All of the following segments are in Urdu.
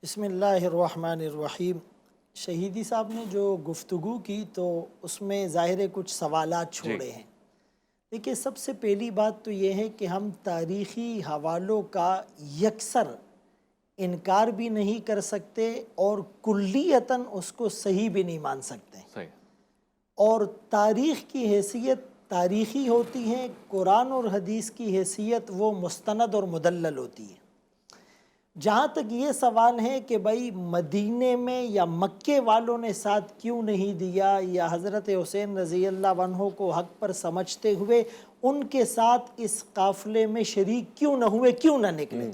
بسم اللہ الرحمن الرحیم۔ شہیدی صاحب نے جو گفتگو کی تو اس میں ظاہر کچھ سوالات چھوڑے ہیں۔ دیکھیے، سب سے پہلی بات تو یہ ہے کہ ہم تاریخی حوالوں کا یکسر انکار بھی نہیں کر سکتے اور کلیتاً اس کو صحیح بھی نہیں مان سکتے۔ اور تاریخ کی حیثیت تاریخی ہوتی ہے، قرآن اور حدیث کی حیثیت وہ مستند اور مدلل ہوتی ہے۔ جہاں تک یہ سوال ہے کہ بھائی مدینے میں یا مکے والوں نے ساتھ کیوں نہیں دیا، یا حضرت حسین رضی اللہ عنہ کو حق پر سمجھتے ہوئے ان کے ساتھ اس قافلے میں شریک کیوں نہ ہوئے، کیوں نہ نکلے،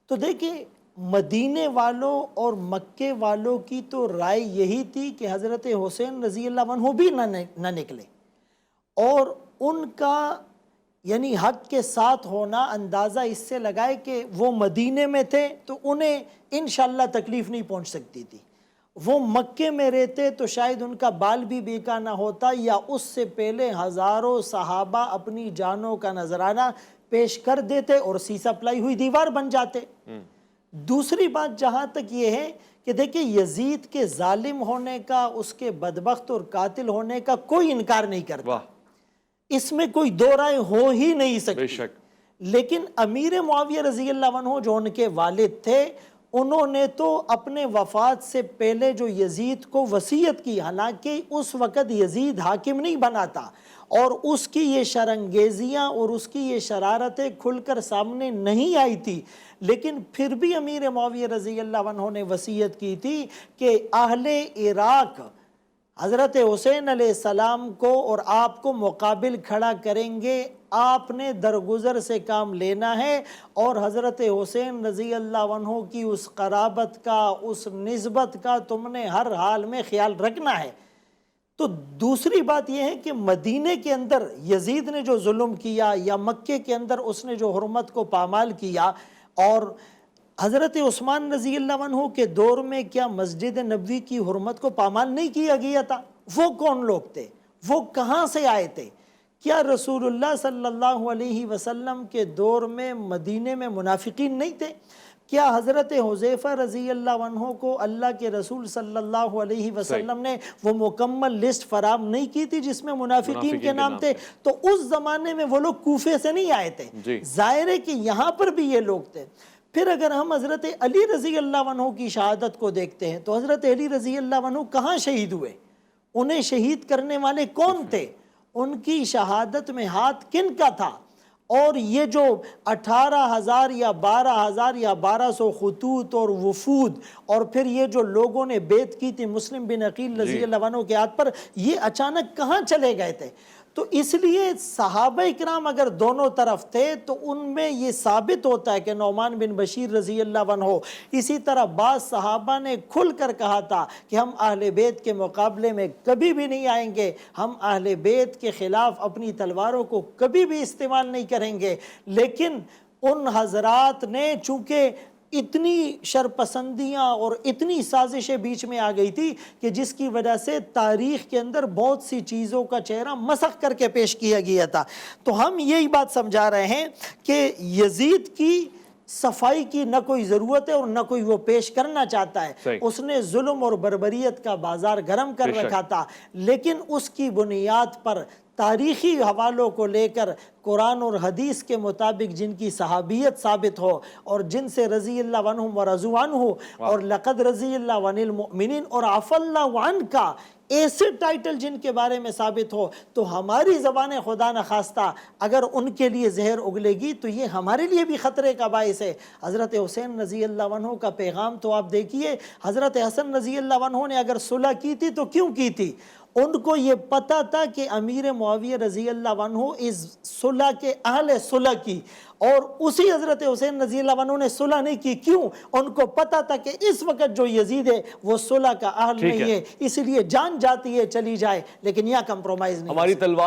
تو دیکھیں مدینے والوں اور مکے والوں کی تو رائے یہی تھی کہ حضرت حسین رضی اللہ عنہ بھی نہ نکلے، اور ان کا یعنی حق کے ساتھ ہونا اندازہ اس سے لگائے کہ وہ مدینے میں تھے تو انہیں انشاءاللہ تکلیف نہیں پہنچ سکتی تھی، وہ مکے میں رہتے تو شاید ان کا بال بھی بیکا نہ ہوتا، یا اس سے پہلے ہزاروں صحابہ اپنی جانوں کا نذرانہ پیش کر دیتے اور سیسا پلائی ہوئی دیوار بن جاتے۔ دوسری بات جہاں تک یہ ہے کہ دیکھیں یزید کے ظالم ہونے کا، اس کے بدبخت اور قاتل ہونے کا کوئی انکار نہیں کرتا، اس میں کوئی دو رائے ہو ہی نہیں سکتی۔ لیکن امیر معاویہ رضی اللہ عنہ جو ان کے والد تھے، انہوں نے تو اپنے وفات سے پہلے جو یزید کو وصیت کی، حالانکہ اس وقت یزید حاکم نہیں بنا تھا اور اس کی یہ شرانگیزیاں اور اس کی یہ شرارتیں کھل کر سامنے نہیں آئی تھی، لیکن پھر بھی امیر معاویہ رضی اللہ عنہ نے وصیت کی تھی کہ اہل عراق حضرت حسین علیہ السلام کو اور آپ کو مقابل کھڑا کریں گے، آپ نے درگزر سے کام لینا ہے اور حضرت حسین رضی اللہ عنہ کی اس قرابت کا، اس نسبت کا تم نے ہر حال میں خیال رکھنا ہے۔ تو دوسری بات یہ ہے کہ مدینے کے اندر یزید نے جو ظلم کیا، یا مکے کے اندر اس نے جو حرمت کو پامال کیا، اور حضرت عثمان رضی اللہ عنہ کے دور میں کیا مسجد نبوی کی حرمت کو پامال نہیں کیا گیا تھا؟ وہ کون لوگ تھے؟ وہ کہاں سے آئے تھے؟ کیا رسول اللہ صلی اللہ علیہ وسلم کے دور میں مدینے میں منافقین نہیں تھے؟ کیا حضرت حذیفہ رضی اللہ عنہ کو اللہ کے رسول صلی اللہ علیہ وسلم نے وہ مکمل لسٹ فراہم نہیں کی تھی جس میں منافقین کے نام تھے؟ تو اس زمانے میں وہ لوگ کوفے سے نہیں آئے تھے، ظاہر ہے کہ یہاں پر بھی یہ لوگ تھے۔ پھر اگر ہم حضرت علی رضی اللہ عنہ کی شہادت کو دیکھتے ہیں تو حضرت علی رضی اللہ عنہ کہاں شہید ہوئے؟ انہیں شہید کرنے والے کون تھے؟ ان کی شہادت میں ہاتھ کن کا تھا؟ اور یہ جو 18,000 یا 12,000 یا 1200 خطوط اور وفود، اور پھر یہ جو لوگوں نے بیعت کی تھی مسلم بن عقیل رضی اللہ عنہ کے ہاتھ پر، یہ اچانک کہاں چلے گئے تھے؟ تو اس لیے صحابہ اکرام اگر دونوں طرف تھے تو ان میں یہ ثابت ہوتا ہے کہ نعمان بن بشیر رضی اللہ عنہ، اسی طرح بعض صحابہ نے کھل کر کہا تھا کہ ہم اہل بیت کے مقابلے میں کبھی بھی نہیں آئیں گے، ہم اہل بیت کے خلاف اپنی تلواروں کو کبھی بھی استعمال نہیں کریں گے۔ لیکن ان حضرات نے چونکہ اتنی شرپسندیاں اور اتنی سازشیں بیچ میں آ گئی تھی کہ جس کی وجہ سے تاریخ کے اندر بہت سی چیزوں کا چہرہ مسخ کر کے پیش کیا گیا تھا۔ تو ہم یہی بات سمجھا رہے ہیں کہ یزید کی صفائی کی نہ کوئی ضرورت ہے اور نہ کوئی وہ پیش کرنا چاہتا ہے، اس نے ظلم اور بربریت کا بازار گرم کر رکھا تھا، لیکن اس کی بنیاد پر تاریخی حوالوں کو لے کر قرآن اور حدیث کے مطابق جن کی صحابیت ثابت ہو اور جن سے رضی اللہ عنہم ورضوا عنہ اور لقد رضی اللہ عن المؤمنین اور عفا اللہ عنہ کا ایسے ٹائٹل جن کے بارے میں ثابت ہو، تو ہماری زبان خدا نخواستہ اگر ان کے لیے زہر اگلے گی تو یہ ہمارے لیے بھی خطرے کا باعث ہے۔ حضرت حسین رضی اللہ عنہ کا پیغام تو آپ دیکھیے، حضرت حسن رضی اللہ عنہ نے اگر صلح کی تھی تو کیوں کی تھی؟ ان کو یہ پتا تھا کہ امیر معاویہ رضی اللہ عنہ اس صلح کے اہل صلح کی، اور اسی حضرت حسین رضی اللہ عنہ نے صلح نہیں کی۔ کیوں؟ ان کو پتا تھا کہ اس وقت جو یزید ہے وہ صلح کا اہل نہیں ہے، اس لیے جان جاتی ہے چلی جائے لیکن یہاں کمپرومائز نہیں۔ ہماری تلوار